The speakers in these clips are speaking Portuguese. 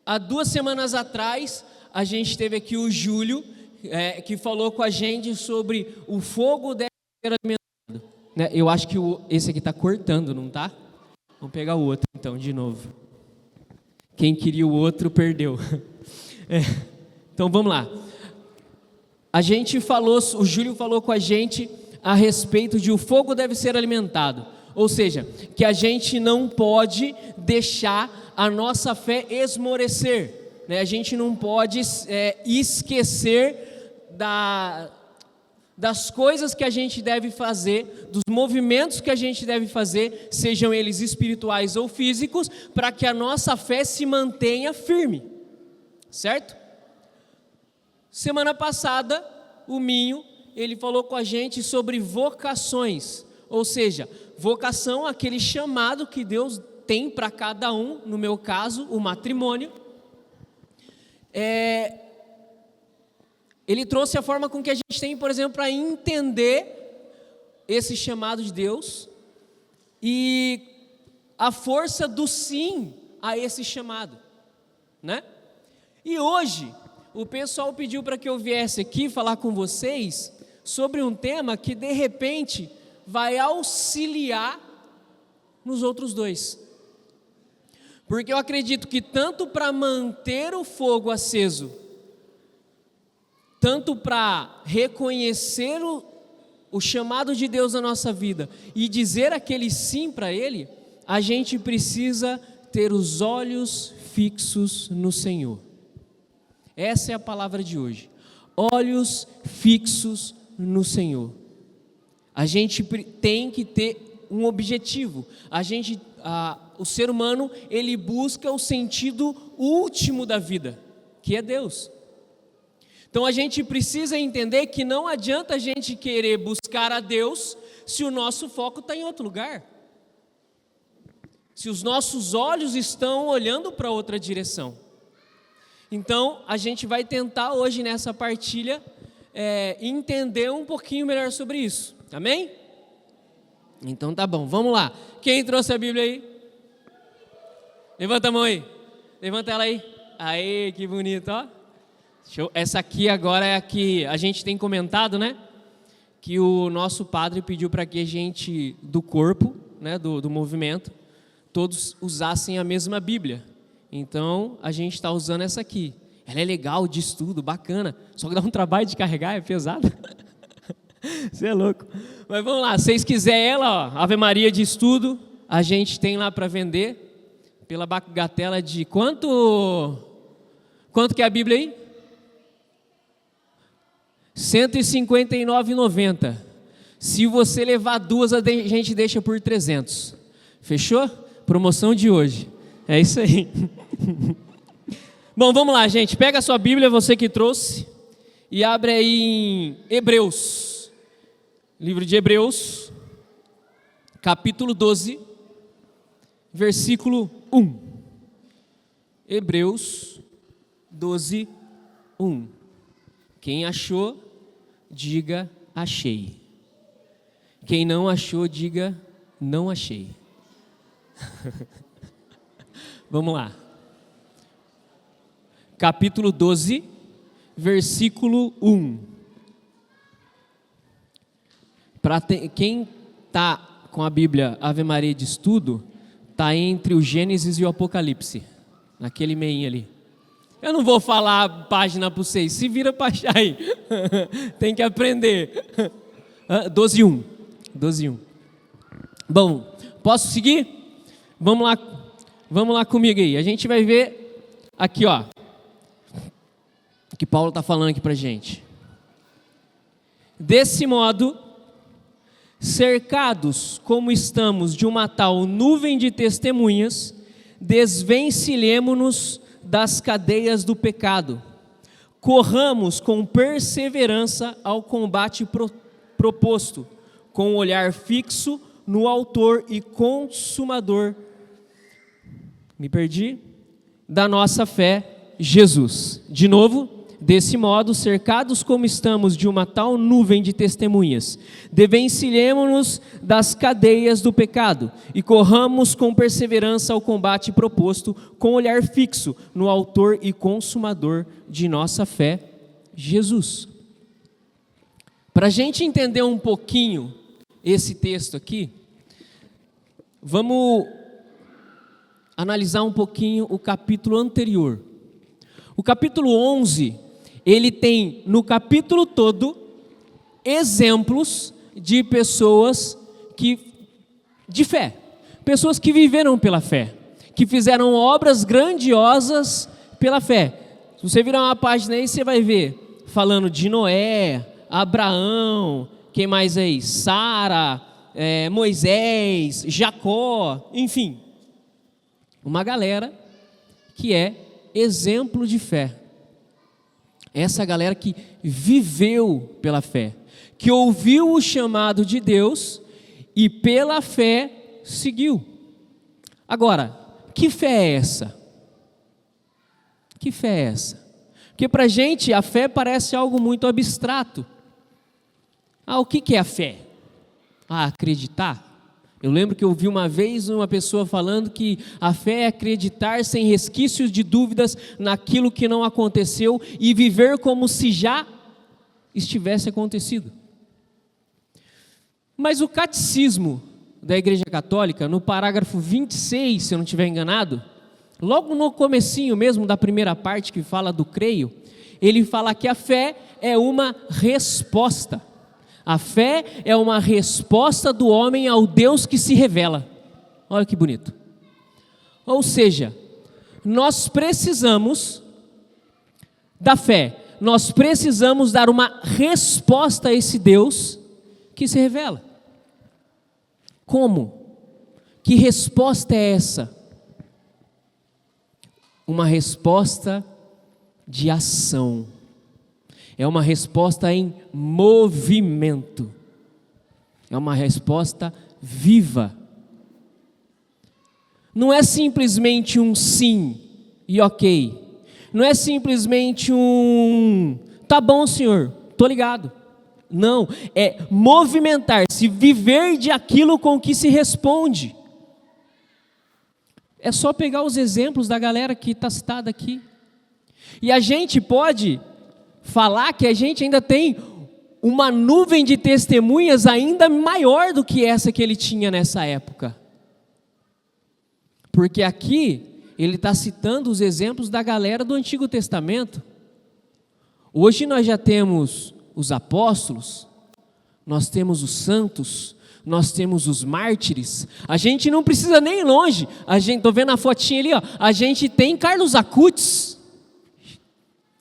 Há 2 semanas atrás, a gente teve aqui o Júlio, que falou com a gente sobre o fogo deve ser alimentado. Eu acho que esse aqui está cortando, não está? Vamos pegar o outro então, de novo. Quem queria o outro, perdeu. Então vamos lá. O Júlio falou com a gente a respeito de o fogo deve ser alimentado. Ou seja, que a gente não pode deixar a nossa fé esmorecer, A gente não pode esquecer das coisas que a gente deve fazer, dos movimentos que a gente deve fazer, sejam eles espirituais ou físicos, para que a nossa fé se mantenha firme, certo? Semana passada, o Minho, ele falou com a gente sobre vocações, ou seja, vocação, aquele chamado que Deus tem para cada um, no meu caso, o matrimônio. Ele trouxe a forma com que a gente tem, por exemplo, para entender esse chamado de Deus e a força do sim a esse chamado, E hoje, o pessoal pediu para que eu viesse aqui falar com vocês sobre um tema que, de repente, vai auxiliar nos outros dois. Porque eu acredito que tanto para manter o fogo aceso, tanto para reconhecer o chamado de Deus na nossa vida e dizer aquele sim para Ele, a gente precisa ter os olhos fixos no Senhor. Essa é a palavra de hoje. Olhos fixos no Senhor. A gente tem que ter um objetivo. O ser humano, ele busca o sentido último da vida, que é Deus. Então a gente precisa entender que não adianta a gente querer buscar a Deus se o nosso foco está em outro lugar. Se os nossos olhos estão olhando para outra direção. Então a gente vai tentar hoje nessa partilha entender um pouquinho melhor sobre isso. Amém? Então tá bom, vamos lá. Quem trouxe a Bíblia aí? Levanta a mão aí. Levanta ela aí. Aê, que bonito, ó. Show. Essa aqui agora é a que a gente tem comentado, Que o nosso padre pediu para que a gente, do corpo, do movimento, todos usassem a mesma Bíblia. Então, a gente está usando essa aqui. Ela é legal, de estudo, bacana. Só que dá um trabalho de carregar, é pesado. Você é louco. Mas vamos lá, se vocês quiserem ela, Ave Maria de estudo, a gente tem lá para vender. Pela bagatela de quanto que é a Bíblia aí? R$ 159,90. Se você levar 2, a gente deixa por 300. Fechou? Promoção de hoje. É isso aí. Bom, vamos lá, gente. Pega a sua Bíblia, você que trouxe, e abre aí em Hebreus. Livro de Hebreus, capítulo 12, versículo 1. Hebreus 12, 1. Quem achou, diga achei. Quem não achou, diga não achei. Vamos lá. Capítulo 12, versículo 1. Quem está com a Bíblia Ave Maria de estudo, está entre o Gênesis e o Apocalipse, naquele meinho ali. Eu não vou falar a página para vocês, se vira para achar aí. Tem que aprender. 12:1. 12:1. Bom, posso seguir? Vamos lá comigo aí. A gente vai ver aqui, ó, o que Paulo está falando aqui para a gente. Desse modo, cercados como estamos de uma tal nuvem de testemunhas, desvencilhemo-nos das cadeias do pecado, corramos com perseverança ao combate proposto, com o olhar fixo no autor e consumador, da nossa fé, Jesus. De novo, Desse modo, cercados como estamos de uma tal nuvem de testemunhas, desvencilhemo-nos das cadeias do pecado e corramos com perseverança ao combate proposto, com olhar fixo no autor e consumador de nossa fé, Jesus. Para a gente entender um pouquinho esse texto aqui, vamos analisar um pouquinho o capítulo anterior. O capítulo 11, ele tem no capítulo todo exemplos de pessoas de fé, pessoas que viveram pela fé, que fizeram obras grandiosas pela fé. Se você virar uma página aí, você vai ver falando de Noé, Abraão, quem mais aí? Sara, Moisés, Jacó, enfim, uma galera que é exemplo de fé. Essa galera que viveu pela fé, que ouviu o chamado de Deus e pela fé seguiu. Agora, que fé é essa? Que fé é essa? Porque para a gente a fé parece algo muito abstrato. O que é a fé? Acreditar. Eu lembro que eu ouvi uma vez uma pessoa falando que a fé é acreditar sem resquícios de dúvidas naquilo que não aconteceu e viver como se já estivesse acontecido. Mas o catecismo da Igreja Católica, no parágrafo 26, se eu não estiver enganado, logo no comecinho mesmo da primeira parte que fala do creio, ele fala que a fé é uma resposta. A fé é uma resposta do homem ao Deus que se revela. Olha que bonito. Ou seja, nós precisamos da fé, nós precisamos dar uma resposta a esse Deus que se revela. Como? Que resposta é essa? Uma resposta de ação. É uma resposta em movimento. É uma resposta viva. Não é simplesmente um sim e ok. Não é simplesmente tá bom, senhor, tô ligado. Não, é movimentar-se, viver de aquilo com que se responde. É só pegar os exemplos da galera que está citada aqui. E a gente pode falar que a gente ainda tem uma nuvem de testemunhas ainda maior do que essa que ele tinha nessa época. Porque aqui ele está citando os exemplos da galera do Antigo Testamento. Hoje nós já temos os apóstolos, nós temos os santos, nós temos os mártires. A gente não precisa nem ir longe. Estou vendo a fotinha ali, ó. A gente tem Carlos Acutis.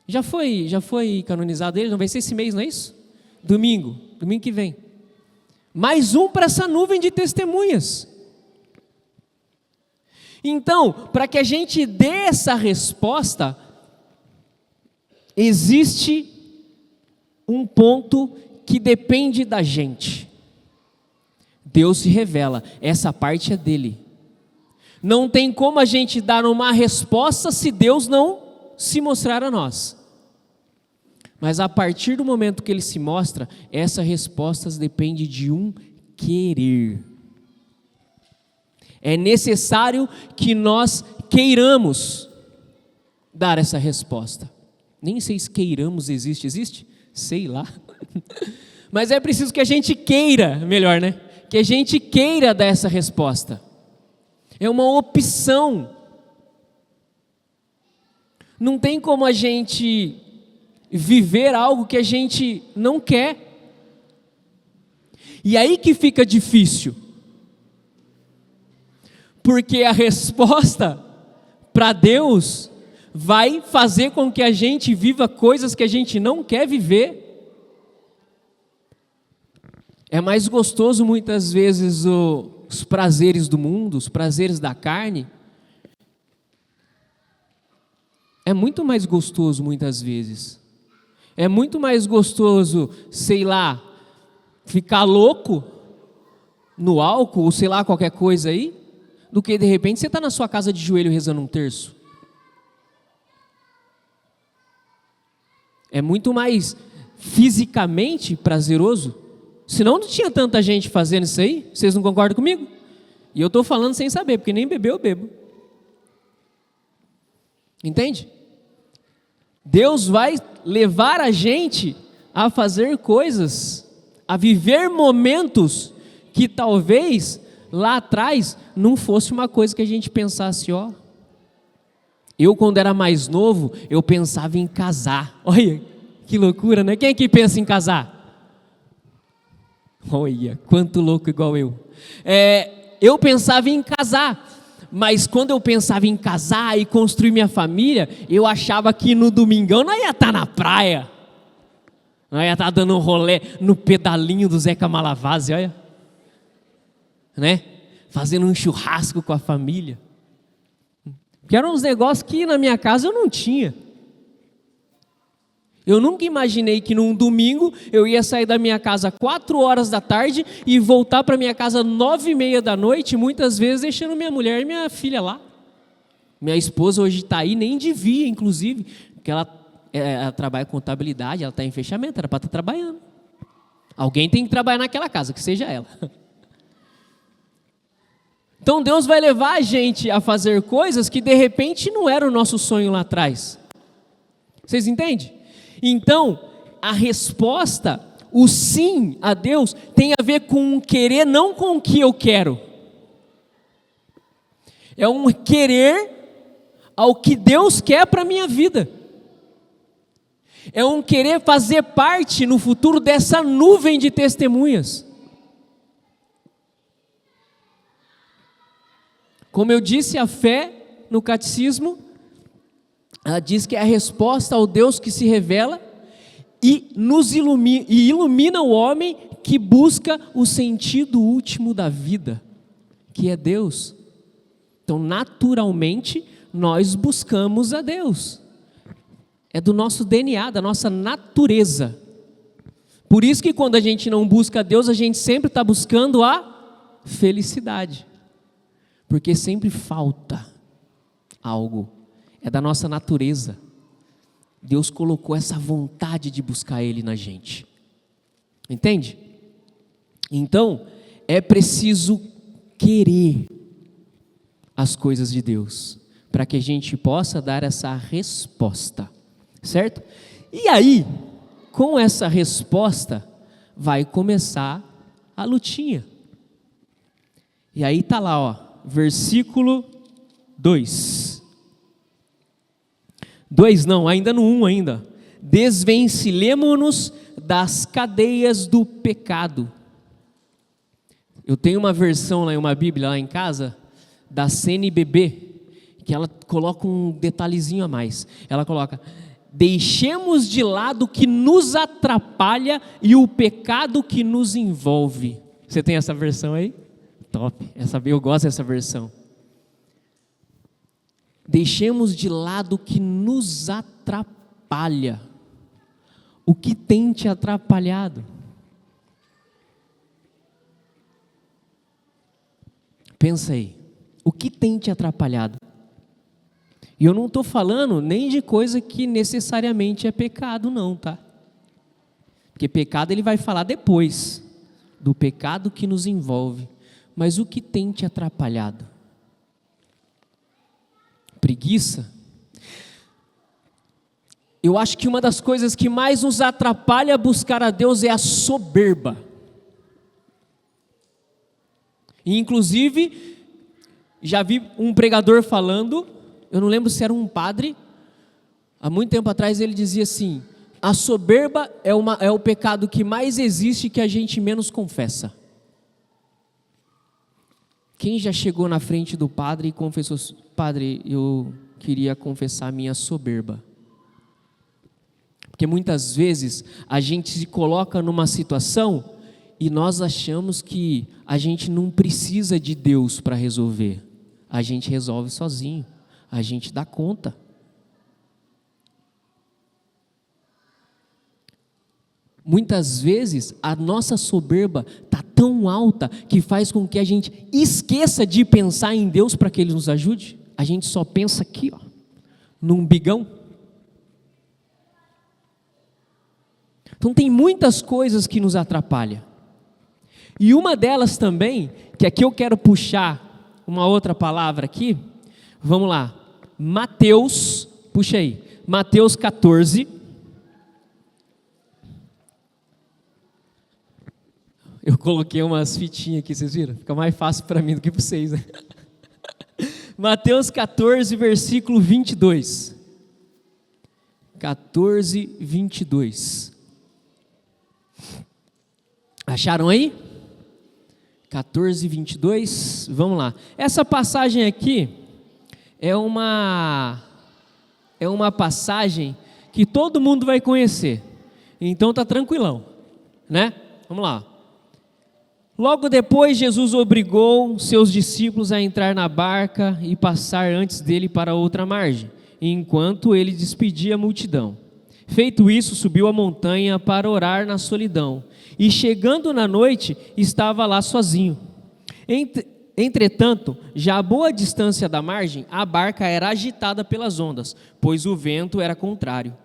Já foi canonizado ele, não vai ser esse mês, não é isso? Domingo que vem. Mais um para essa nuvem de testemunhas. Então, para que a gente dê essa resposta, existe um ponto que depende da gente. Deus se revela, essa parte é dele. Não tem como a gente dar uma resposta se Deus não se mostrar a nós. Mas a partir do momento que ele se mostra, essa resposta depende de um querer. É necessário que nós queiramos dar essa resposta. Nem sei se queiramos existe? Sei lá. Mas é preciso que a gente queira, melhor, né? Que a gente queira dar essa resposta. É uma opção. Não tem como a gente viver algo que a gente não quer. E aí que fica difícil. Porque a resposta para Deus vai fazer com que a gente viva coisas que a gente não quer viver. É mais gostoso muitas vezes os prazeres do mundo, os prazeres da carne. É muito mais gostoso muitas vezes. É muito mais gostoso, sei lá, ficar louco no álcool, ou sei lá, qualquer coisa aí, do que de repente você está na sua casa de joelho rezando um terço. É muito mais fisicamente prazeroso. Senão não tinha tanta gente fazendo isso aí. Vocês não concordam comigo? E eu estou falando sem saber, porque nem beber eu bebo. Entende? Deus vai levar a gente a fazer coisas, a viver momentos que talvez lá atrás não fosse uma coisa que a gente pensasse, ó. Eu, quando era mais novo, eu pensava em casar. Olha, que loucura, né? Quem aqui pensa em casar? Olha, quanto louco igual eu. Eu pensava em casar, mas quando eu pensava em casar e construir minha família, eu achava que no domingão não ia estar na praia. Não ia estar dando um rolê no pedalinho do Zeca Malavase, olha. Né? Fazendo um churrasco com a família. Que eram uns negócios que na minha casa eu não tinha. Eu nunca imaginei que num domingo eu ia sair da minha casa 4 horas da tarde e voltar para minha casa 9h30 da noite, muitas vezes deixando minha mulher e minha filha lá. Minha esposa hoje está aí, nem devia, inclusive, porque ela trabalha com contabilidade, ela está em fechamento, era para estar trabalhando. Alguém tem que trabalhar naquela casa, que seja ela. Então Deus vai levar a gente a fazer coisas que de repente não era o nosso sonho lá atrás. Vocês entendem? Então, a resposta, o sim a Deus, tem a ver com um querer, não com o que eu quero. É um querer ao que Deus quer para a minha vida. É um querer fazer parte no futuro dessa nuvem de testemunhas. Como eu disse, a fé no catecismo, ela diz que é a resposta ao Deus que se revela e nos ilumina o homem que busca o sentido último da vida, que é Deus. Então, naturalmente, nós buscamos a Deus. É do nosso DNA, da nossa natureza. Por isso que quando a gente não busca a Deus, a gente sempre está buscando a felicidade. Porque sempre falta algo. É da nossa natureza. Deus colocou essa vontade de buscar Ele na gente. Entende? Então, é preciso querer as coisas de Deus, para que a gente possa dar essa resposta. Certo? E aí, com essa resposta, vai começar a lutinha. E aí está lá, ó, versículo 2. 2 não, ainda no 1 ainda. Desvencilemo-nos das cadeias do pecado. Eu tenho uma versão lá em uma Bíblia lá em casa, da CNBB, que ela coloca um detalhezinho a mais. Ela coloca: deixemos de lado o que nos atrapalha e o pecado que nos envolve. Você tem essa versão aí? Top, eu gosto dessa versão. Deixemos de lado o que nos atrapalha. O que tem te atrapalhado? Pensa aí, o que tem te atrapalhado? E eu não estou falando nem de coisa que necessariamente é pecado não, tá? Porque pecado ele vai falar depois, do pecado que nos envolve. Mas o que tem te atrapalhado? Preguiça? Eu acho que uma das coisas que mais nos atrapalha a buscar a Deus é a soberba. E inclusive, já vi um pregador falando, eu não lembro se era um padre, há muito tempo atrás ele dizia assim: a soberba é o pecado que mais existe, que a gente menos confessa. Quem já chegou na frente do padre e confessou: padre, eu queria confessar a minha soberba? Porque muitas vezes a gente se coloca numa situação e nós achamos que a gente não precisa de Deus para resolver. A gente resolve sozinho, a gente dá conta. Muitas vezes a nossa soberba está tão alta que faz com que a gente esqueça de pensar em Deus para que Ele nos ajude. A gente só pensa aqui, ó, no umbigão. Então tem muitas coisas que nos atrapalham. E uma delas também, que aqui eu quero puxar uma outra palavra aqui, vamos lá, Mateus, puxa aí, Mateus 14. Eu coloquei umas fitinhas aqui, vocês viram? Fica mais fácil para mim do que para vocês, né? Mateus 14, versículo 22. 14, 22. Acharam aí? 14, 22. Vamos lá. Essa passagem aqui é uma passagem que todo mundo vai conhecer. Então tá tranquilão, né? Vamos lá. Logo depois, Jesus obrigou seus discípulos a entrar na barca e passar antes dele para outra margem, enquanto ele despedia a multidão. Feito isso, subiu a montanha para orar na solidão, e chegando na noite, estava lá sozinho. Entretanto, já a boa distância da margem, a barca era agitada pelas ondas, pois o vento era contrário.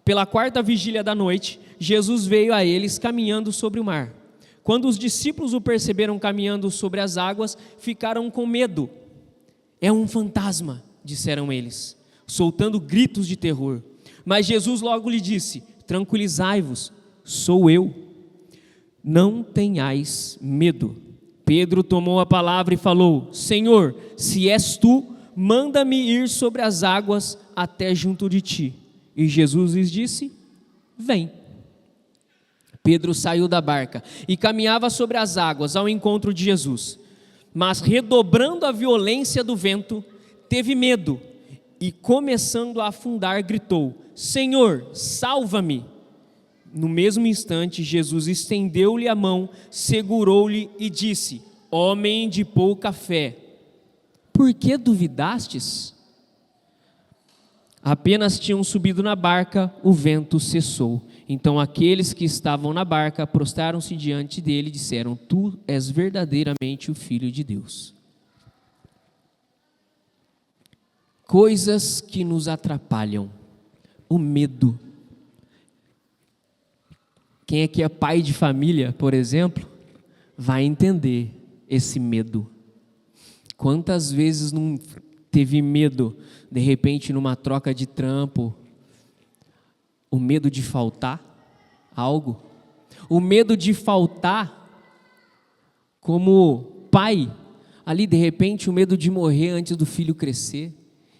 Pela quarta vigília da noite, Jesus veio a eles caminhando sobre o mar. Quando os discípulos o perceberam caminhando sobre as águas, ficaram com medo. É um fantasma, disseram eles, soltando gritos de terror. Mas Jesus logo lhe disse: tranquilizai-vos, sou eu. Não tenhais medo. Pedro tomou a palavra e falou: Senhor, se és tu, manda-me ir sobre as águas até junto de ti. E Jesus lhes disse: vem. Pedro saiu da barca e caminhava sobre as águas ao encontro de Jesus. Mas, redobrando a violência do vento, teve medo e, começando a afundar, gritou: Senhor, salva-me! No mesmo instante, Jesus estendeu-lhe a mão, segurou-lhe e disse: homem de pouca fé, por que duvidastes? Apenas tinham subido na barca, o vento cessou. Então aqueles que estavam na barca prostraram-se diante dele e disseram: tu és verdadeiramente o Filho de Deus. Coisas que nos atrapalham. O medo. Quem aqui é pai de família, por exemplo, vai entender esse medo. Quantas vezes não teve medo, de repente, numa troca de trampo, o medo de faltar algo, o medo de faltar como pai, ali de repente o medo de morrer antes do filho crescer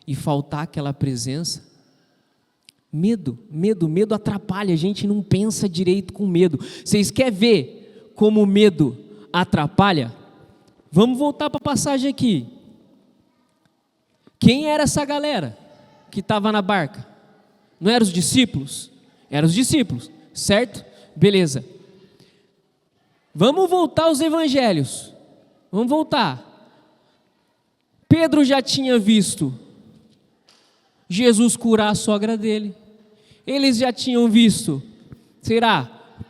e faltar aquela presença. Medo atrapalha, a gente não pensa direito com medo. Vocês querem ver como o medo atrapalha? Vamos voltar para a passagem aqui. Quem era essa galera que estava na barca? Não eram os discípulos? Eram os discípulos, certo? Beleza. Vamos voltar aos evangelhos. Vamos voltar. Pedro já tinha visto Jesus curar a sogra dele. Eles já tinham visto,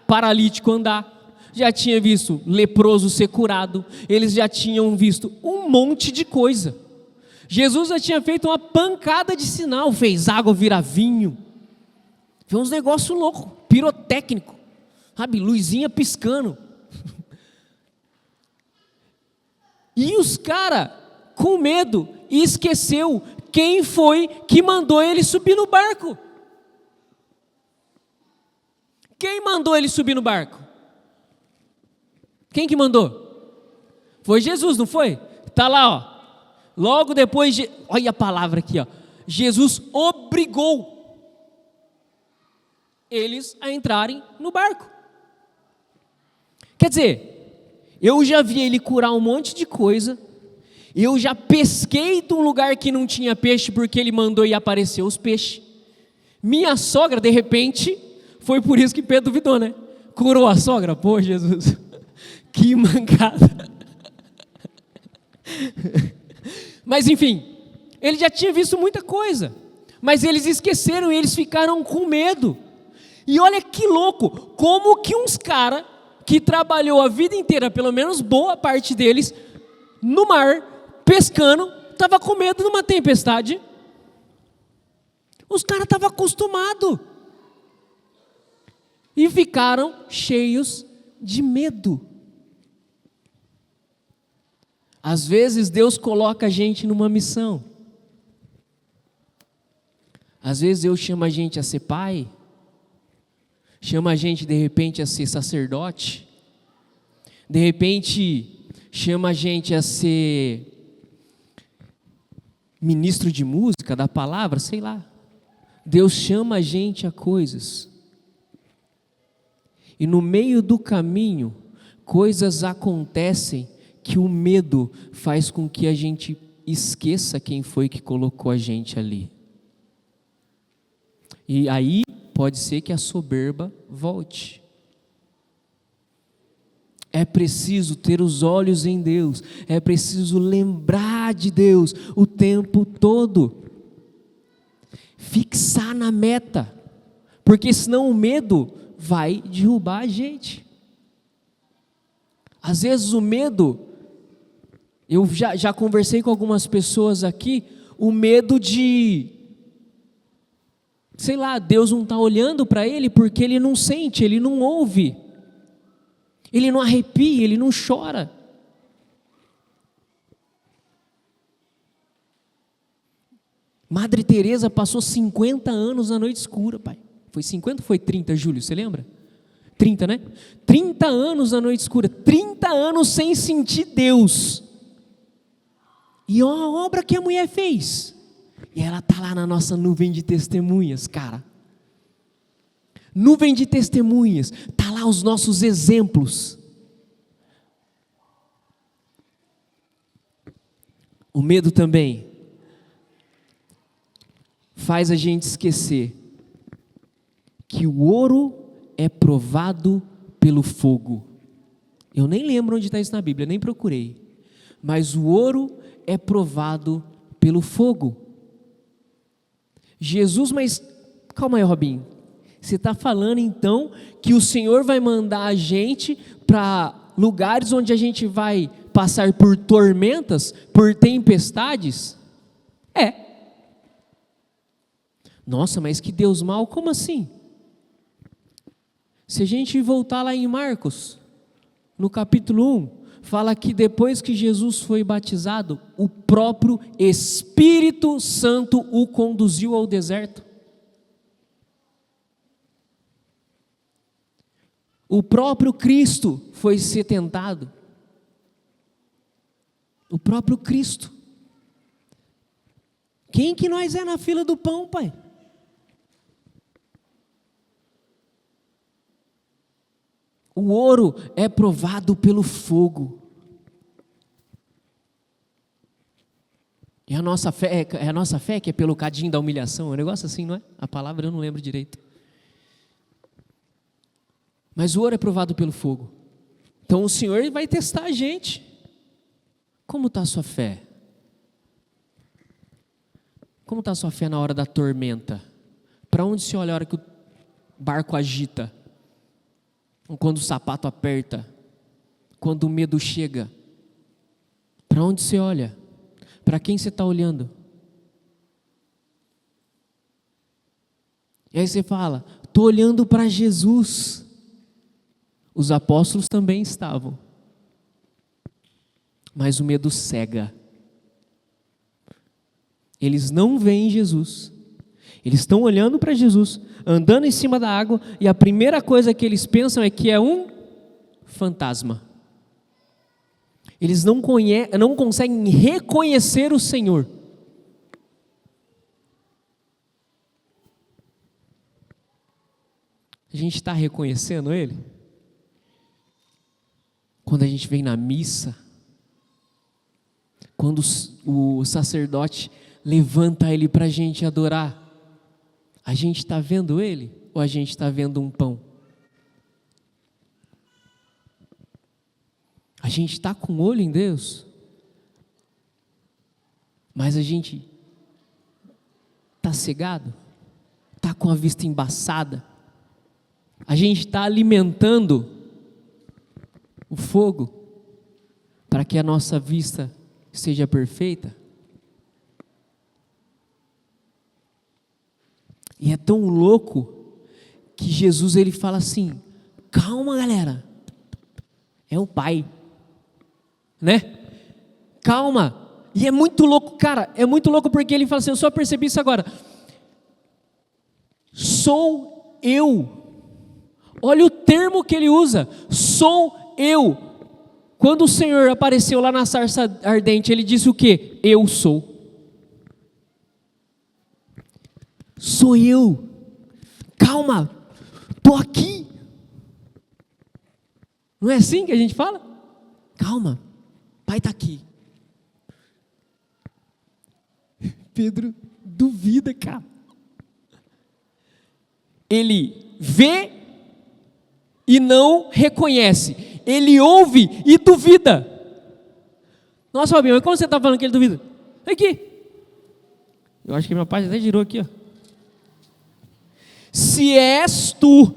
paralítico andar. Já tinha visto leproso ser curado. Eles já tinham visto um monte de coisa. Jesus já tinha feito uma pancada de sinal. Fez água virar vinho. Fez uns negócios loucos, pirotécnico. Sabe, luzinha piscando. E os caras, com medo, esqueceu quem foi que mandou ele subir no barco. Quem mandou ele subir no barco? Quem que mandou? Foi Jesus, não foi? Está lá, ó. Logo depois, olha a palavra aqui, ó. Jesus obrigou eles a entrarem no barco. Quer dizer, eu já vi ele curar um monte de coisa. Eu já pesquei de um lugar que não tinha peixe porque ele mandou e apareceu os peixes. Minha sogra, de repente, foi por isso que Pedro duvidou, né? Curou a sogra? Pô, Jesus, que mancada. Mas enfim, ele já tinha visto muita coisa. Mas eles esqueceram e eles ficaram com medo. E olha que louco, como que uns caras que trabalhou a vida inteira, pelo menos boa parte deles, no mar, pescando, estava com medo de uma tempestade. Os caras estavam acostumados. e ficaram cheios de medo. Às vezes Deus coloca a gente numa missão. Às vezes Deus chama a gente a ser pai, chama a gente de repente a ser sacerdote, de repente chama a gente a ser ministro de música, da palavra, sei lá. Deus chama a gente a coisas. E no meio do caminho, coisas acontecem que o medo faz com que a gente esqueça quem foi que colocou a gente ali. E aí pode ser que a soberba volte. É preciso ter os olhos em Deus, é preciso lembrar de Deus o tempo todo. Fixar na meta, porque senão o medo vai derrubar a gente. Às vezes o medo, eu já conversei com algumas pessoas aqui, o medo de, sei lá, Deus não está olhando para ele porque ele não sente, ele não ouve, ele não arrepia, ele não chora. Madre Teresa passou 50 anos na noite escura, pai. Foi 50 ou foi 30, Júlio, você lembra? 30, né? 30 anos na noite escura, 30 anos sem sentir Deus. E olha a obra que a mulher fez. E ela está lá na nossa nuvem de testemunhas, cara. Nuvem de testemunhas, está lá os nossos exemplos. O medo também faz a gente esquecer que o ouro é provado pelo fogo. Eu nem lembro onde está isso na Bíblia, nem procurei. Mas o ouro é provado pelo fogo. Jesus, mas calma aí, Robinho. Você está falando então que o Senhor vai mandar a gente para lugares onde a gente vai passar por tormentas, por tempestades? É. Nossa, mas que Deus mau, como assim? Se a gente voltar lá em Marcos, no capítulo 1, fala que depois que Jesus foi batizado, o próprio Espírito Santo o conduziu ao deserto. O próprio Cristo foi ser tentado. O próprio Cristo. Quem que nós é na fila do pão, pai? O ouro é provado pelo fogo. E a nossa fé que é pelo cadinho da humilhação, é um negócio assim, não é? A palavra eu não lembro direito. Mas o ouro é provado pelo fogo. Então o Senhor vai testar a gente. Como está a sua fé? Como está a sua fé na hora da tormenta? Para onde você olha a hora que o barco agita? Quando o sapato aperta? Quando o medo chega? Para onde você olha? Para quem você está olhando? E aí você fala, estou olhando para Jesus. Os apóstolos também estavam. Mas o medo cega. Eles não veem Jesus. Eles estão olhando para Jesus, andando em cima da água, e a primeira coisa que eles pensam é que é um fantasma. Eles não conseguem reconhecer o Senhor. A gente está reconhecendo Ele? Quando a gente vem na missa, quando o sacerdote levanta Ele para a gente adorar, a gente está vendo Ele ou a gente está vendo um pão? A gente está com o olho em Deus, mas a gente está cegado, está com a vista embaçada, a gente está alimentando o fogo para que a nossa vista seja perfeita. E é tão louco que Jesus ele fala assim: calma, galera, é o Pai, né? Calma. E é muito louco, cara, é muito louco porque ele fala assim, eu só percebi isso agora. Sou eu. Olha o termo que ele usa, sou eu. Quando o Senhor apareceu lá na sarça ardente, ele disse o quê? Eu sou. Sou eu. Calma, estou aqui. Não é assim que a gente fala? Calma, Pai está aqui. Pedro duvida, cara. Ele vê e não reconhece. Ele ouve e duvida. Nossa, Fabinho, mas como você está falando que ele duvida? Aqui. Eu acho que minha página até girou aqui, ó. Se és tu,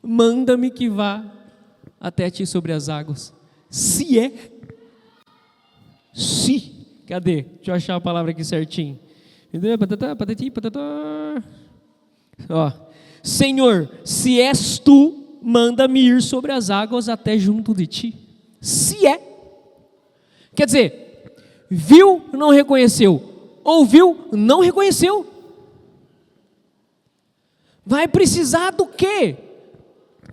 manda-me que vá até ti sobre as águas. Se é. Se. Cadê? Deixa eu achar a palavra aqui certinho. Ó. Senhor, se és tu, manda-me ir sobre as águas até junto de ti. Se é. Quer dizer, viu, não reconheceu. Ouviu, não reconheceu. Vai precisar do quê?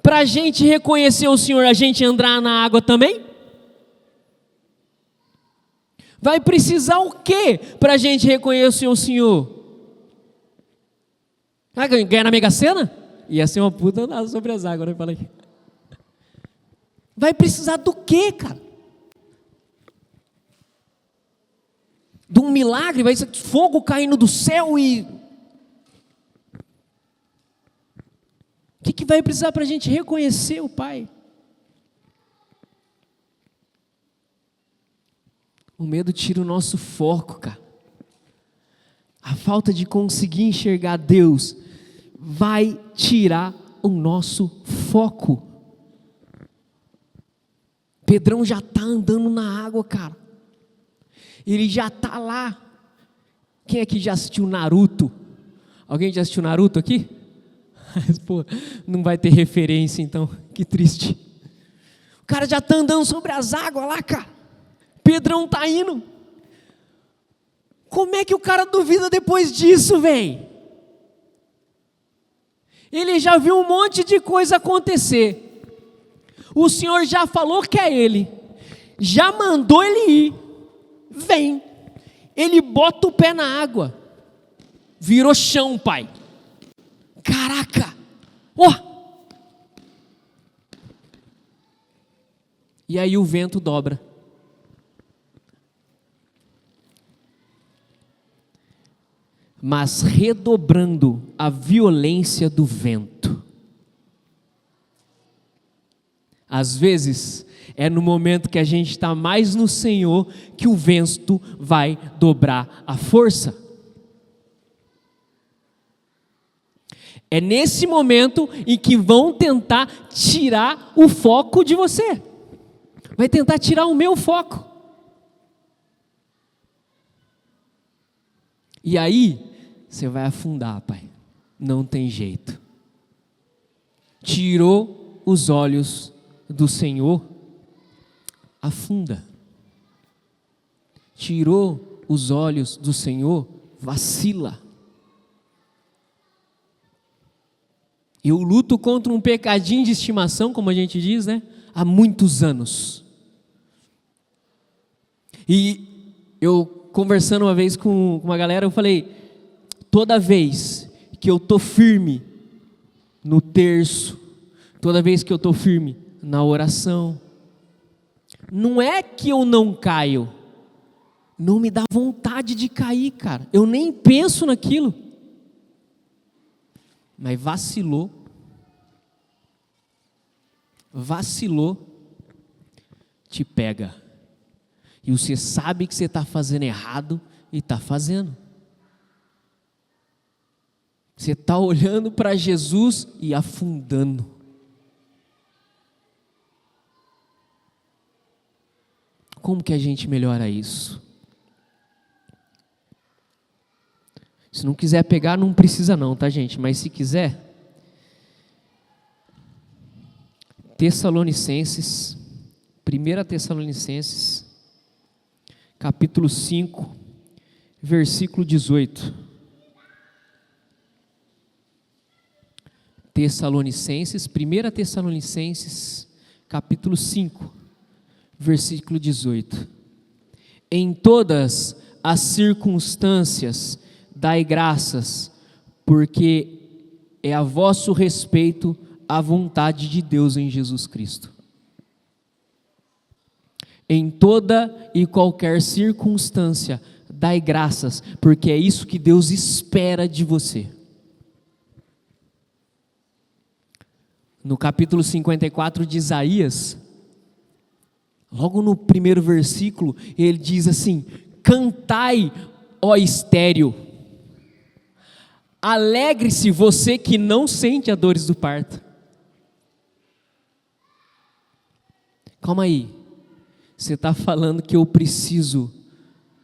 Para a gente reconhecer o Senhor, a gente entrar na água também? Vai precisar o quê para a gente reconhecer o Senhor? Ah, ganhar na Mega Sena? Ia ser uma puta andar sobre as águas, né? Falei. Vai precisar do quê, cara? De um milagre? Vai ser fogo caindo do céu e... O que vai precisar para a gente reconhecer o Pai? O medo tira o nosso foco, cara. A falta de conseguir enxergar Deus vai tirar o nosso foco. Pedrão já está andando na água, cara. Ele já está lá. Quem aqui já assistiu Naruto? Alguém já assistiu Naruto aqui? Pô, não vai ter referência então, que triste. O cara já está andando sobre as águas lá, cara. Pedrão está indo. Como é que o cara duvida depois disso, velho? Ele já viu um monte de coisa acontecer. O Senhor já falou que é ele. Já mandou ele ir. Vem. Ele bota o pé na água. Virou chão, pai. Caraca. E aí o vento dobra. Mas redobrando a violência do vento. Às vezes, é no momento que a gente está mais no Senhor que o vento vai dobrar a força. É nesse momento em que vão tentar tirar o foco de você. Vai tentar tirar o meu foco. E aí, você vai afundar, pai. Não tem jeito. Tirou os olhos do Senhor, afunda. Tirou os olhos do Senhor, vacila. Eu luto contra um pecadinho de estimação, como a gente diz, né? Há muitos anos. E eu conversando uma vez com uma galera, eu falei, toda vez que eu estou firme no terço, toda vez que eu estou firme na oração, não é que eu não caio, não me dá vontade de cair, cara, eu nem penso naquilo, mas vacilou, te pega, e você sabe que você está fazendo errado e está fazendo. Você está olhando para Jesus e afundando. Como que a gente melhora isso? Se não quiser pegar, não precisa não, tá, gente? Mas se quiser, Tessalonicenses, 1 Tessalonicenses, capítulo 5, versículo 18. Tessalonicenses, 1 Tessalonicenses, capítulo 5, versículo 18. Em todas as circunstâncias dai graças, porque é a vosso respeito a vontade de Deus em Jesus Cristo. Em toda e qualquer circunstância dai graças, porque é isso que Deus espera de você. No capítulo 54 de Isaías, logo no primeiro versículo, ele diz assim: cantai, ó estéril, alegre-se você que não sente as dores do parto. Calma aí, você está falando que eu preciso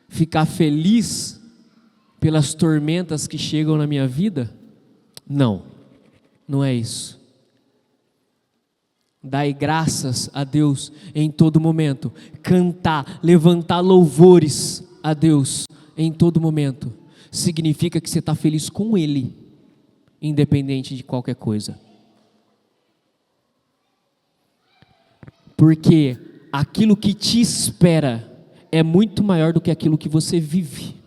ficar feliz pelas tormentas que chegam na minha vida? Não, não é isso. Dai graças a Deus em todo momento, cantar, levantar louvores a Deus em todo momento, significa que você está feliz com Ele, independente de qualquer coisa. Porque aquilo que te espera é muito maior do que aquilo que você vive.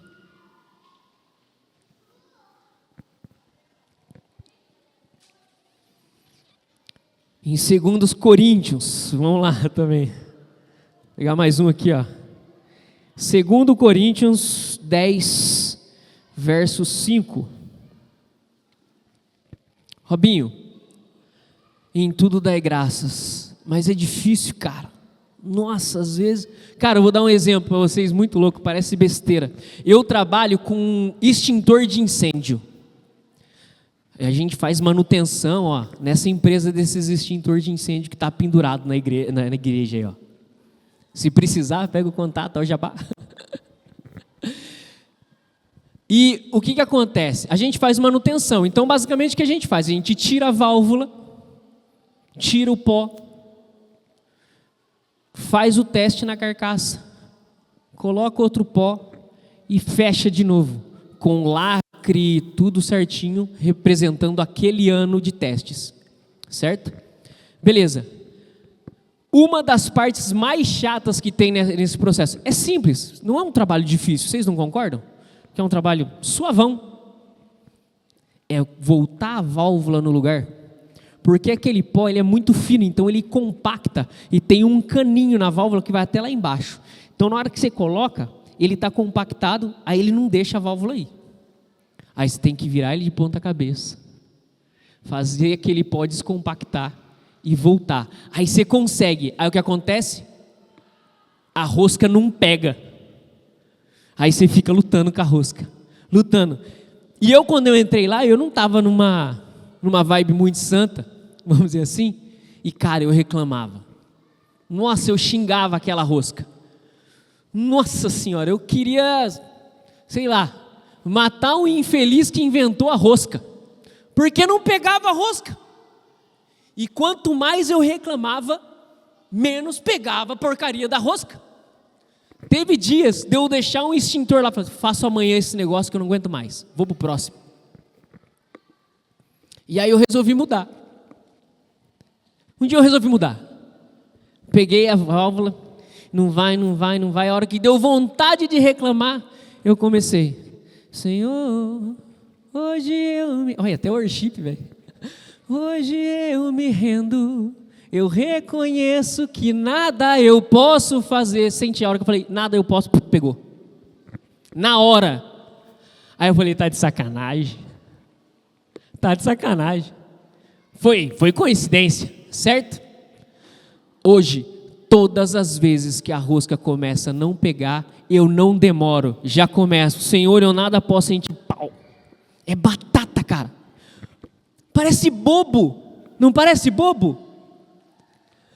Em 2 Coríntios, vamos lá também, vou pegar mais um aqui, ó. 2 Coríntios 10, verso 5. Robinho, em tudo dai graças, mas é difícil, cara. Nossa, às vezes... Cara, eu vou dar um exemplo para vocês muito louco, parece besteira. Eu trabalho com extintor de incêndio. A gente faz manutenção, ó, nessa empresa desses extintores de incêndio que está pendurado na igreja aí, ó. Se precisar, pega o contato, ó, o jabá. E o que acontece? A gente faz manutenção. Então, basicamente, o que a gente faz? A gente tira a válvula, tira o pó, faz o teste na carcaça, coloca outro pó e fecha de novo, com lacre, tudo certinho, representando aquele ano de testes, certo? Beleza. Uma das partes mais chatas que tem nesse processo, é simples, não é um trabalho difícil, vocês não concordam? Que é um trabalho suavão, é voltar a válvula no lugar, porque aquele pó ele é muito fino, então ele compacta e tem um caninho na válvula que vai até lá embaixo. Então na hora que você coloca, ele está compactado, aí ele não deixa a válvula aí. Aí você tem que virar ele de ponta cabeça, fazer aquele pó descompactar e voltar. Aí você consegue, aí o que acontece? A rosca não pega. Aí você fica lutando com a rosca, lutando. E eu, quando eu entrei lá, eu não estava numa vibe muito santa, vamos dizer assim, e cara, eu reclamava. Nossa, eu xingava aquela rosca. Nossa senhora, eu queria, sei lá, matar um infeliz que inventou a rosca, porque não pegava a rosca. E quanto mais eu reclamava, menos pegava a porcaria da rosca. Teve dias de eu deixar um extintor lá, faço amanhã esse negócio que eu não aguento mais, vou pro próximo. E aí eu resolvi mudar. Um dia eu resolvi mudar. Peguei a válvula, não vai. A hora que deu vontade de reclamar, eu comecei. Senhor, hoje eu me... Olha, até worship, velho. Hoje eu me rendo. Eu reconheço que nada eu posso fazer. Senti a hora que eu falei, nada eu posso, pegou. Na hora. Aí eu falei, tá de sacanagem. Tá de sacanagem. Foi coincidência, certo? Hoje, todas as vezes que a rosca começa a não pegar, eu não demoro, já começo. Senhor, eu nada posso sentir. Pau. É batata, cara. Parece bobo. Não parece bobo?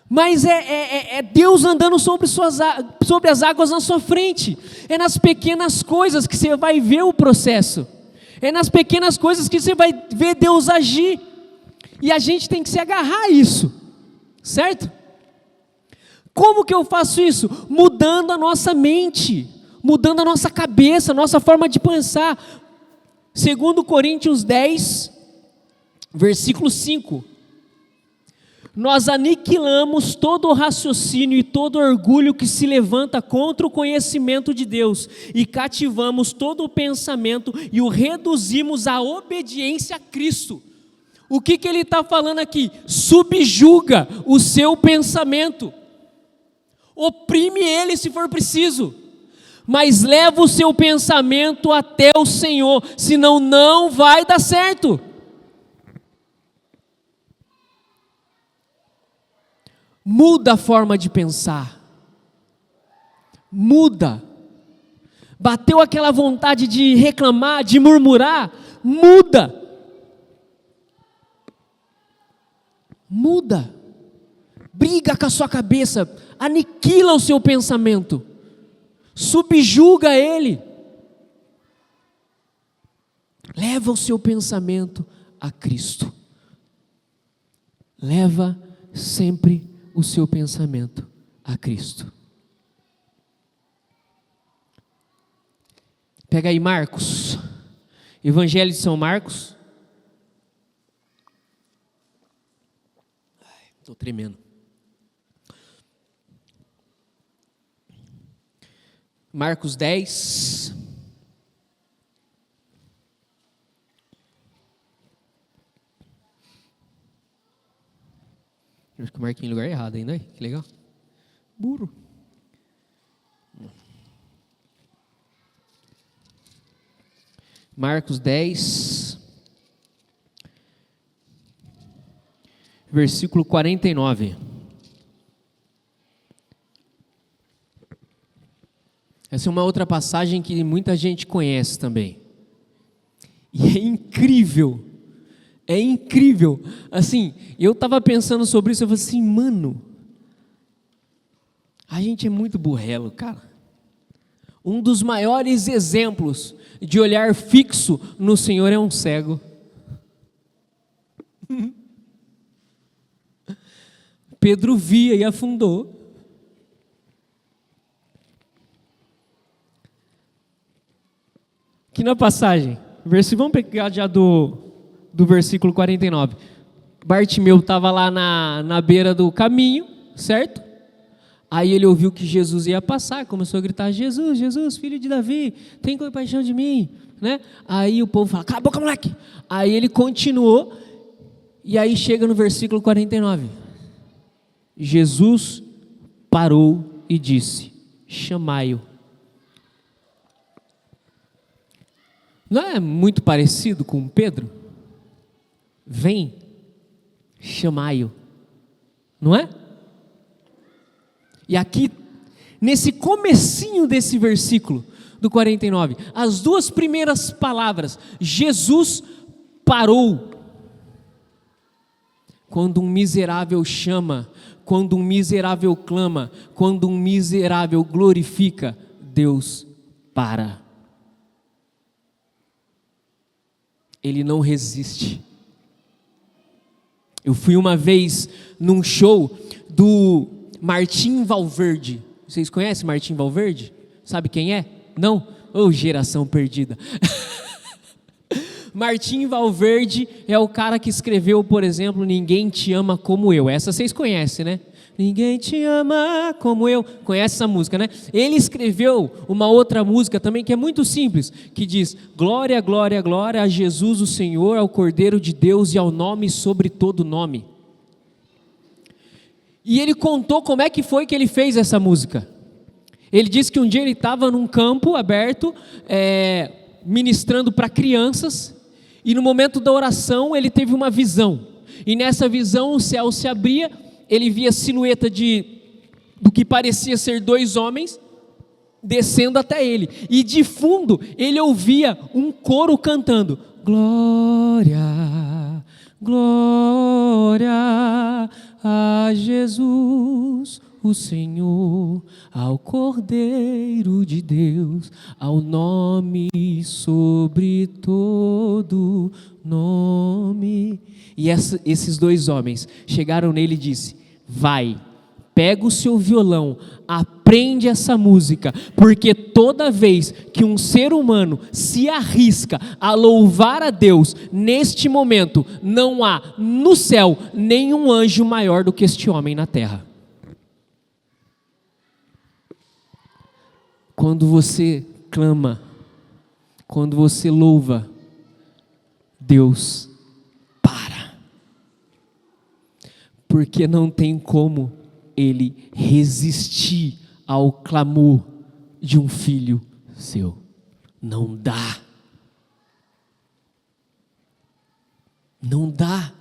Mas é Deus andando sobre as águas na sua frente. É nas pequenas coisas que você vai ver o processo. É nas pequenas coisas que você vai ver Deus agir. E a gente tem que se agarrar a isso, certo? Como que eu faço isso? Mudando a nossa mente, mudando a nossa cabeça, a nossa forma de pensar. 2 Coríntios 10, versículo 5. Nós aniquilamos todo o raciocínio e todo orgulho que se levanta contra o conhecimento de Deus e cativamos todo o pensamento e o reduzimos à obediência a Cristo. O que ele está falando aqui? Subjuga o seu pensamento, oprime ele se for preciso, mas leva o seu pensamento até o Senhor, senão não vai dar certo. Muda a forma de pensar, muda. Bateu aquela vontade de reclamar, de murmurar, muda. Muda. Briga com a sua cabeça, aniquila o seu pensamento, subjuga ele. Leva o seu pensamento a Cristo. Leva sempre o seu pensamento a Cristo. Pega aí Marcos, Evangelho de São Marcos. Estou tremendo. Marcos 10. Acho que eu marquei em lugar errado ainda, hein? Que legal. Burro. Marcos 10, versículo 49. Essa é uma outra passagem que muita gente conhece também. E é incrível, assim, eu estava pensando sobre isso, eu falei assim, mano, a gente é muito burrelo, cara. Um dos maiores exemplos de olhar fixo no Senhor é um cego. Pedro via e afundou. Aqui na passagem, vamos pegar já do versículo 49. Bartimeu estava lá na beira do caminho, certo? Aí ele ouviu que Jesus ia passar, começou a gritar, Jesus, Jesus, filho de Davi, tem compaixão de mim, né? Aí o povo fala, cala a boca, moleque. Aí ele continuou, e aí chega no versículo 49. Jesus parou e disse, chamai-o. Não é muito parecido com Pedro? Vem, chamai-o, não é? E aqui, nesse comecinho desse versículo, do 49, as duas primeiras palavras, Jesus parou. Quando um miserável chama, quando um miserável clama, quando um miserável glorifica, Deus para. Ele não resiste. Eu fui uma vez num show do Martim Valverde. Vocês conhecem Martim Valverde? Sabe quem é? Não? Ô, geração perdida. Martim Valverde é o cara que escreveu, por exemplo, Ninguém Te Ama Como Eu. Essa vocês conhecem, né? Ninguém te ama como eu. Conhece essa música, né? Ele escreveu uma outra música também que é muito simples, que diz, glória, glória, glória a Jesus o Senhor, ao Cordeiro de Deus e ao nome sobre todo nome. E ele contou como é que foi que ele fez essa música. Ele disse que um dia ele estava num campo aberto, ministrando para crianças, e no momento da oração ele teve uma visão. E nessa visão o céu se abria, ele via a silhueta do que parecia ser dois homens, descendo até ele. E de fundo ele ouvia um coro cantando, glória, glória a Jesus, o Senhor, ao Cordeiro de Deus, ao nome sobre todo nome. E esses dois homens chegaram nele e disse: vai, pega o seu violão, aprende essa música, porque toda vez que um ser humano se arrisca a louvar a Deus, neste momento, não há no céu nenhum anjo maior do que este homem na terra. Quando você clama, quando você louva, Deus para, porque não tem como Ele resistir ao clamor de um filho seu. Não dá. Não dá.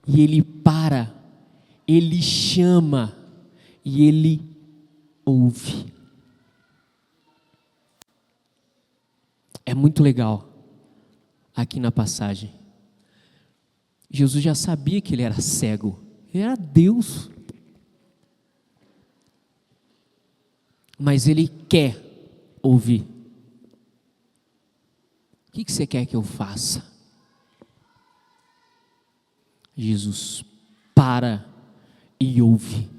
E Ele para, Ele chama e Ele ouve. É muito legal aqui na passagem. Jesus já sabia que Ele era cego. Ele era Deus. Mas Ele quer ouvir. O que você quer que eu faça? Jesus para e ouve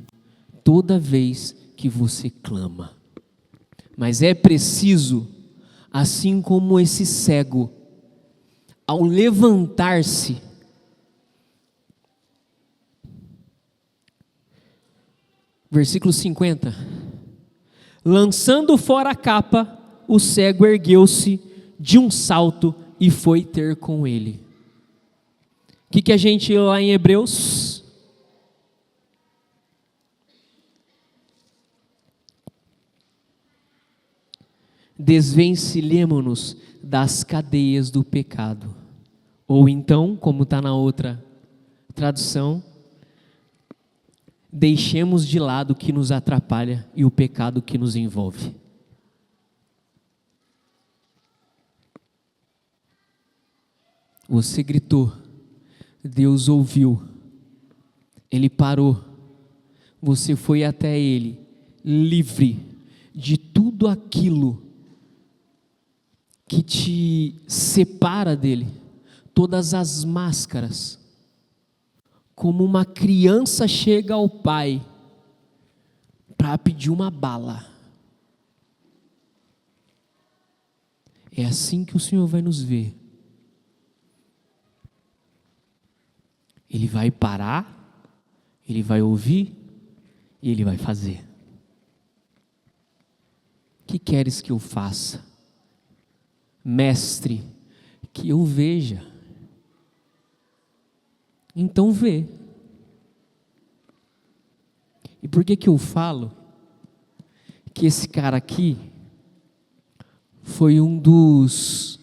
toda vez que você clama. Mas é preciso, assim como esse cego, ao levantar-se, versículo 50, lançando fora a capa, o cego ergueu-se de um salto e foi ter com ele. O que a gente lê lá em Hebreus? Desvencilhemo-nos das cadeias do pecado. Ou então, como está na outra tradução, deixemos de lado o que nos atrapalha e o pecado que nos envolve. Você gritou, Deus ouviu, Ele parou, você foi até Ele, livre de tudo aquilo que te separa dEle, todas as máscaras. Como uma criança chega ao pai para pedir uma bala. É assim que o Senhor vai nos ver. Ele vai parar, Ele vai ouvir e Ele vai fazer. O que queres que eu faça? Mestre, que eu veja. Então vê. E por que eu falo que esse cara aqui foi um dos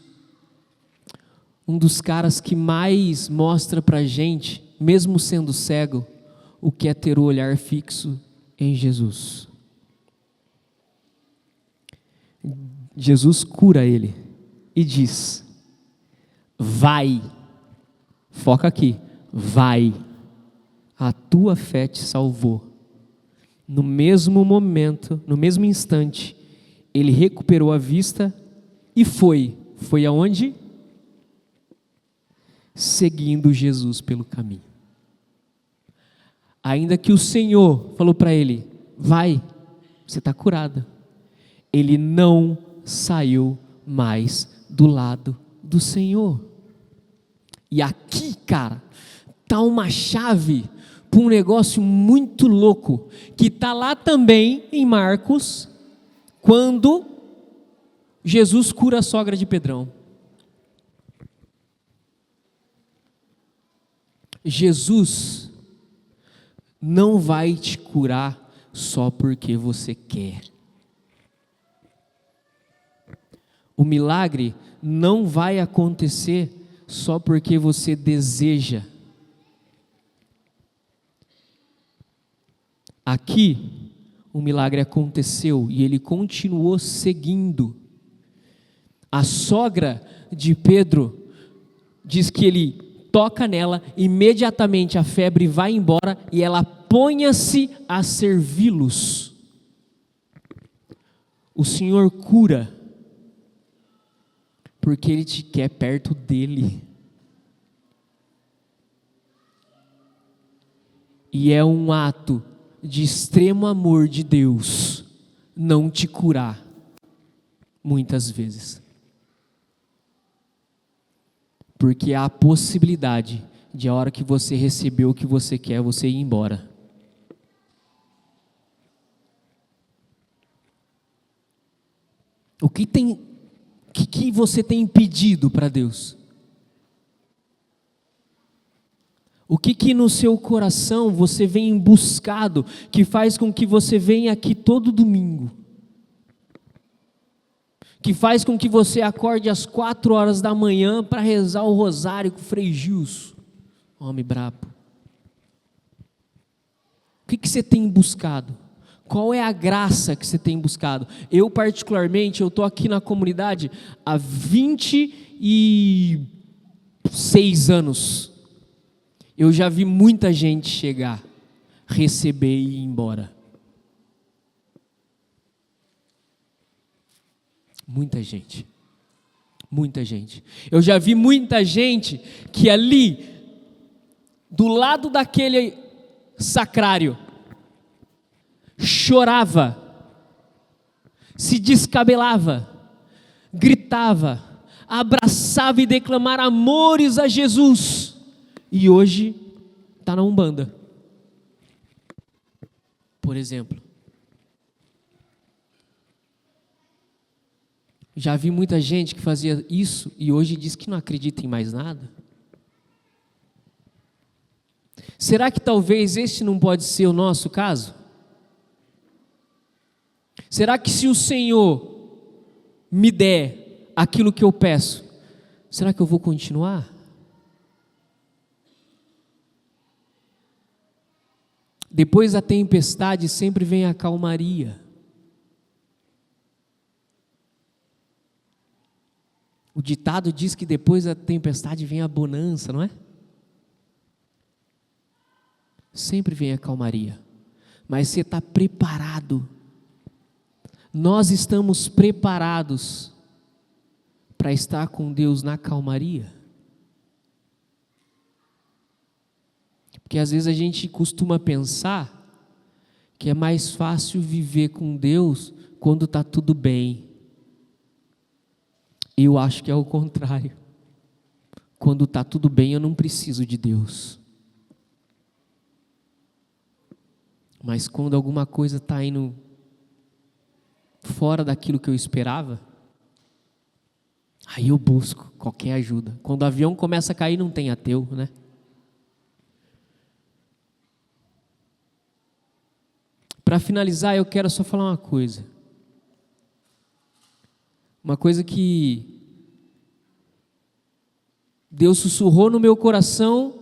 caras que mais mostra pra gente, mesmo sendo cego, o que é ter o olhar fixo em Jesus. Jesus cura ele e diz: vai, foca aqui, vai, a tua fé te salvou. No mesmo momento, no mesmo instante, ele recuperou a vista e foi aonde? Seguindo Jesus pelo caminho. Ainda que o Senhor falou para ele: vai, você está curada. Ele não saiu mais do lado do Senhor. E aqui, cara, tá uma chave para um negócio muito louco, que está lá também em Marcos, quando Jesus cura a sogra de Pedrão. Jesus não vai te curar só porque você quer. O milagre não vai acontecer só porque você deseja. Aqui, o milagre aconteceu e ele continuou seguindo. A sogra de Pedro diz que ele toca nela, imediatamente a febre vai embora e ela ponha-se a servi-los. O Senhor cura, porque Ele te quer perto dEle. E é um ato de extremo amor de Deus não te curar, muitas vezes. Porque há a possibilidade de a hora que você recebeu o que você quer, você ir embora. O que você tem pedido para Deus? O que no seu coração você vem buscado, que faz com que você venha aqui todo domingo? Que faz com que você acorde às 4 horas da manhã para rezar o rosário com o Frei Gilson, homem brabo. O que você tem buscado? Qual é a graça que você tem buscado? Eu particularmente, eu estou aqui na comunidade há 26 anos. Eu já vi muita gente chegar, receber e ir embora. Muita gente. Muita gente. Eu já vi muita gente que ali, do lado daquele sacrário, chorava, se descabelava, gritava, abraçava e declamava amores a Jesus. E hoje está na Umbanda, por exemplo. Já vi muita gente que fazia isso e hoje diz que não acredita em mais nada. Será que talvez este não pode ser o nosso caso? Será que se o Senhor me der aquilo que eu peço, será que eu vou continuar? Depois da tempestade sempre vem a calmaria. O ditado diz que depois da tempestade vem a bonança, não é? Sempre vem a calmaria. Mas você está preparado. Nós estamos preparados para estar com Deus na calmaria. Porque às vezes a gente costuma pensar que é mais fácil viver com Deus quando está tudo bem. Eu acho que é o contrário. Quando está tudo bem, eu não preciso de Deus. Mas quando alguma coisa está indo fora daquilo que eu esperava, aí eu busco qualquer ajuda. Quando o avião começa a cair, não tem ateu, né? Para finalizar, eu quero só falar uma coisa. Uma coisa que Deus sussurrou no meu coração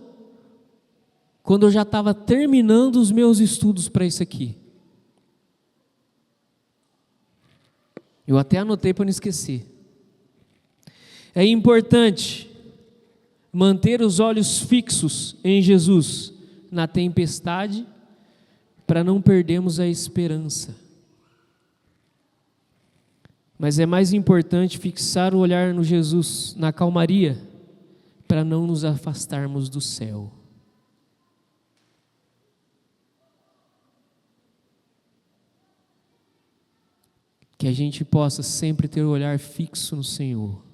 quando eu já estava terminando os meus estudos para isso aqui. Eu até anotei para não esquecer. É importante manter os olhos fixos em Jesus na tempestade para não perdermos a esperança. Mas é mais importante fixar o olhar no Jesus, na calmaria, para não nos afastarmos do céu. Que a gente possa sempre ter o olhar fixo no Senhor.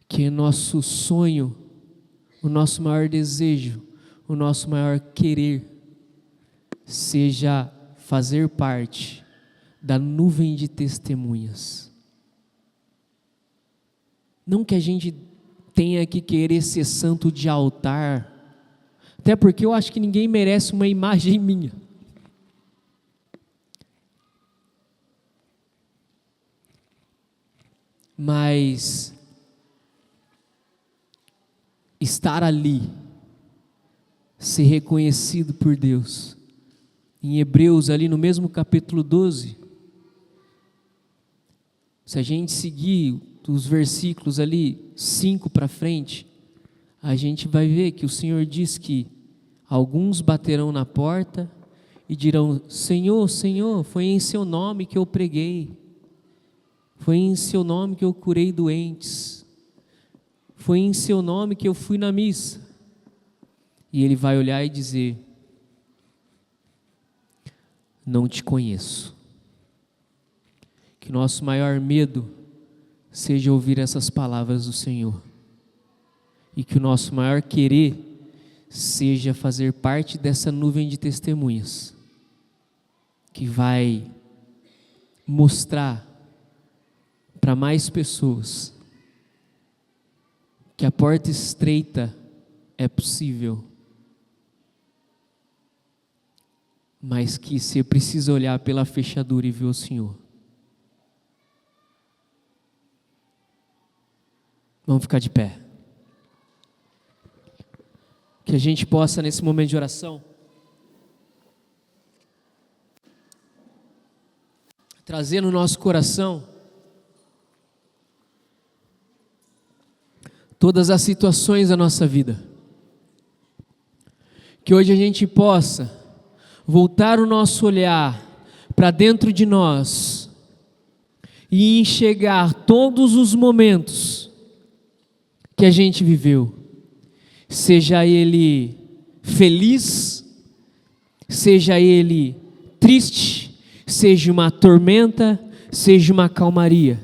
Que nosso sonho, o nosso maior desejo, o nosso maior querer seja fazer parte da nuvem de testemunhas. Não que a gente tenha que querer ser santo de altar, até porque eu acho que ninguém merece uma imagem minha. Mas estar ali, ser reconhecido por Deus. Em Hebreus, ali no mesmo capítulo 12, se a gente seguir os versículos ali 5 para frente, a gente vai ver que o Senhor diz que alguns baterão na porta e dirão: Senhor, Senhor, foi em seu nome que eu preguei, foi em seu nome que eu curei doentes, foi em seu nome que eu fui na missa. E ele vai olhar e dizer: não te conheço. Que nosso maior medo seja ouvir essas palavras do Senhor, e que o nosso maior querer seja fazer parte dessa nuvem de testemunhas, que vai mostrar para mais pessoas que a porta estreita é possível, mas que você precisa olhar pela fechadura e ver o Senhor. Vamos ficar de pé. Que a gente possa, nesse momento de oração, trazer no nosso coração todas as situações da nossa vida. Que hoje a gente possa voltar o nosso olhar para dentro de nós e enxergar todos os momentos que a gente viveu, seja ele feliz, seja ele triste, seja uma tormenta, seja uma calmaria,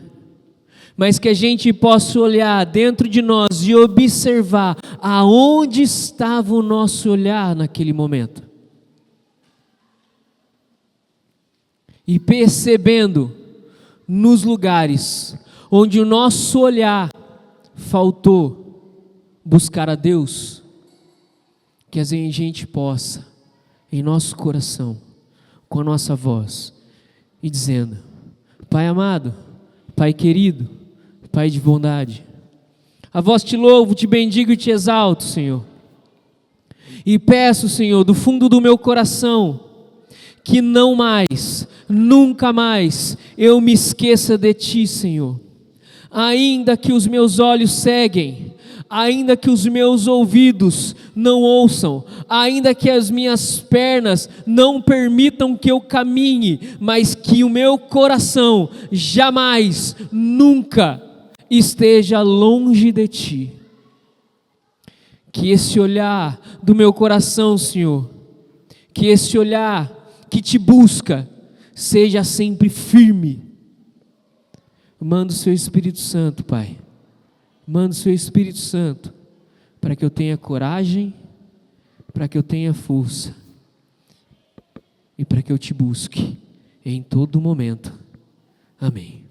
mas que a gente possa olhar dentro de nós e observar aonde estava o nosso olhar naquele momento, e percebendo nos lugares onde o nosso olhar faltou buscar a Deus, que a gente possa, em nosso coração, com a nossa voz, e dizendo: Pai amado, Pai querido, Pai de bondade, a vós te louvo, te bendigo e te exalto, Senhor, e peço, Senhor, do fundo do meu coração, que não mais, nunca mais, eu me esqueça de Ti, Senhor. Ainda que os meus olhos ceguem, ainda que os meus ouvidos não ouçam, ainda que as minhas pernas não permitam que eu caminhe, mas que o meu coração jamais, nunca esteja longe de Ti. Que esse olhar do meu coração, Senhor, que esse olhar que Te busca, seja sempre firme. Manda o Seu Espírito Santo, Pai. Manda o Seu Espírito Santo, para que eu tenha coragem, para que eu tenha força, e para que eu Te busque em todo momento. Amém.